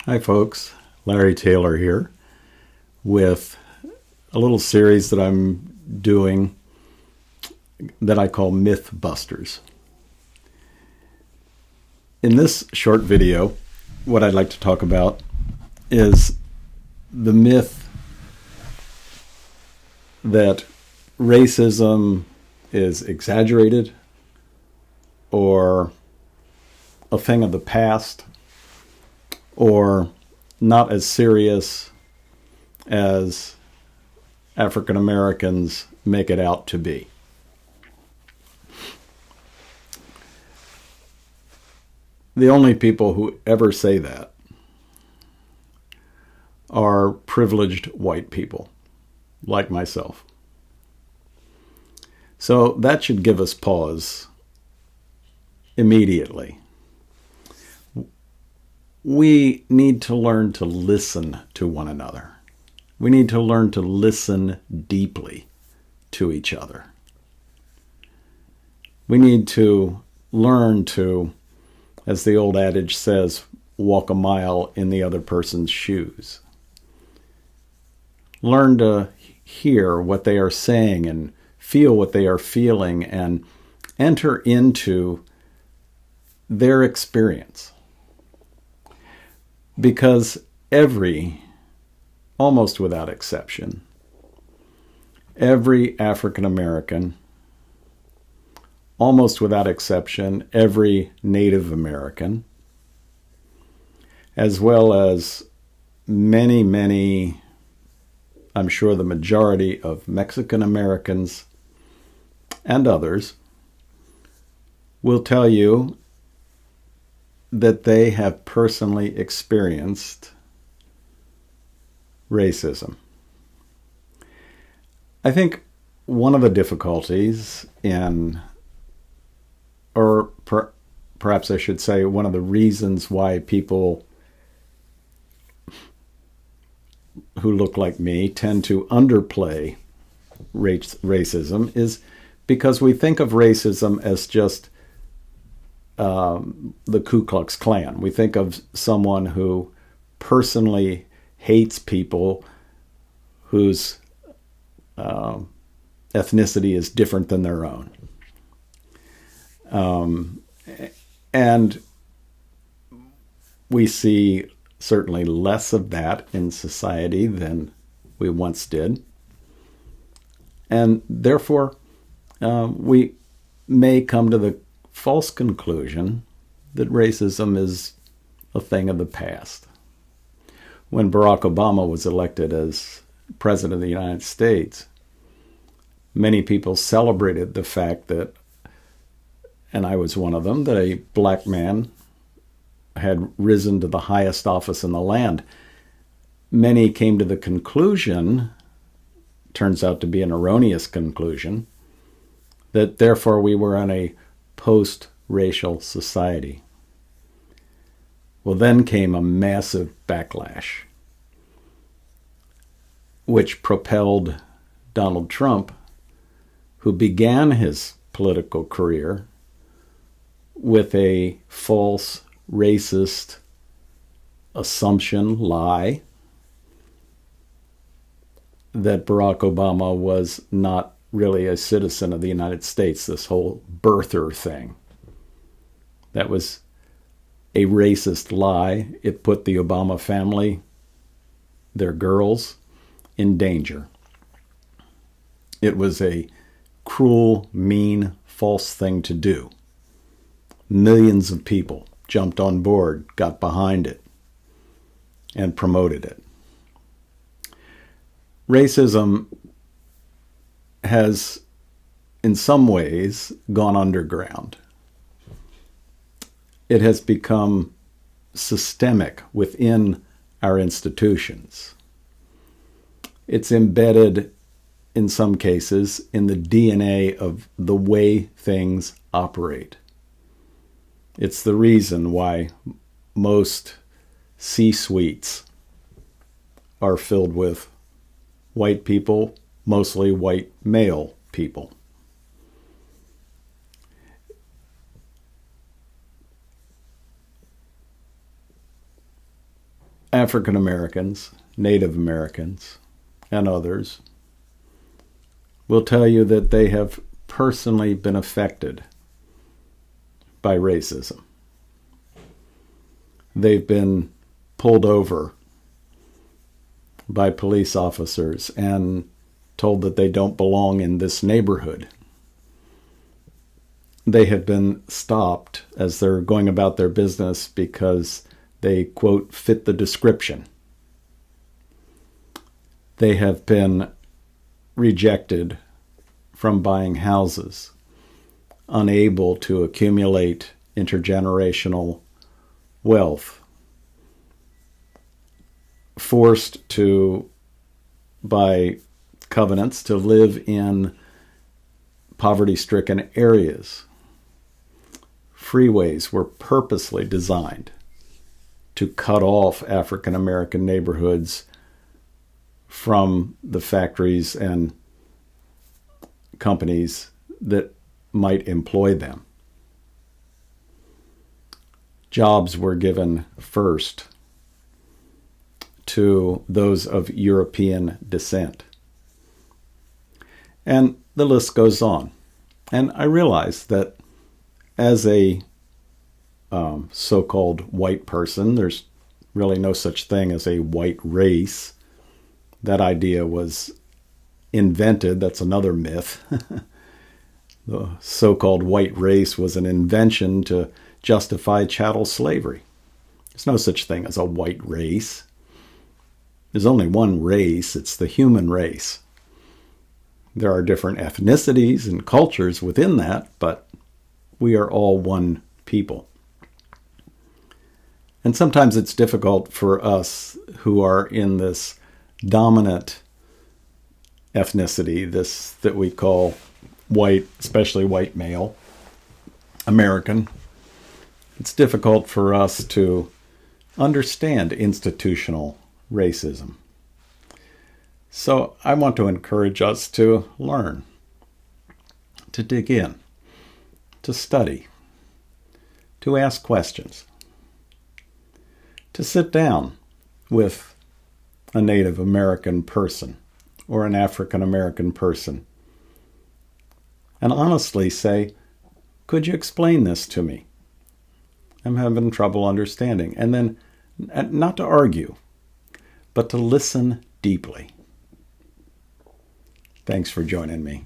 Hi folks, Larry Taylor here with a little series that I'm doing that I call Myth Busters. In this short video, what I'd like to talk about is the myth that racism is exaggerated or a thing of the past or not as serious as African Americans make it out to be. The only people who ever say that are privileged white people, like myself. So that should give us pause immediately. We need to learn to listen to one another. We need to learn to listen deeply to each other. We need to learn to, as the old adage says, walk a mile in the other person's shoes. Learn to hear what they are saying and feel what they are feeling and enter into their experience. Because almost without exception, every African American, almost without exception, every Native American, as well as many, I'm sure the majority of Mexican Americans and others, will tell you that they have personally experienced racism. I think one of the difficulties perhaps I should say one of the reasons why people who look like me tend to underplay racism is because we think of racism as just the Ku Klux Klan. We think of someone who personally hates people whose ethnicity is different than their own. And we see certainly less of that in society than we once did. And therefore, we may come to the false conclusion that racism is a thing of the past. When Barack Obama was elected as President of the United States, many people celebrated the fact that, and I was one of them, that a black man had risen to the highest office in the land. Many came to the conclusion, turns out to be an erroneous conclusion, that therefore we were in a post-racial society. Well, then came a massive backlash, which propelled Donald Trump, who began his political career with a false, racist assumption, lie, that Barack Obama was not really a citizen of the United States, this whole birther thing. That was a racist lie. It put the Obama family, their girls, in danger. It was a cruel, mean, false thing to do. Millions of people jumped on board, got behind it, and promoted it. Racism has, in some ways, gone underground. It has become systemic within our institutions. It's embedded, in some cases, in the DNA of the way things operate. It's the reason why most C-suites are filled with white people, mostly white male people. African Americans, Native Americans, and others will tell you that they have personally been affected by racism. They've been pulled over by police officers and told that they don't belong in this neighborhood. They have been stopped as they're going about their business because they, quote, fit the description. They have been rejected from buying houses, unable to accumulate intergenerational wealth, forced to, by covenants, to live in poverty-stricken areas. Freeways were purposely designed to cut off African American neighborhoods from the factories and companies that might employ them. Jobs were given first to those of European descent. And the list goes on. And I realize that as a so-called white person, there's really no such thing as a white race. That idea was invented. That's another myth. The so-called white race was an invention to justify chattel slavery. There's no such thing as a white race. There's only one race. It's the human race. There are different ethnicities and cultures within that, but we are all one people. And sometimes it's difficult for us who are in this dominant ethnicity, this that we call white, especially white male, American. It's difficult for us to understand institutional racism. So I want to encourage us to learn, to dig in, to study, to ask questions, to sit down with a Native American person or an African American person and honestly say, could you explain this to me? I'm having trouble understanding. And then not to argue, but to listen deeply. Thanks for joining me.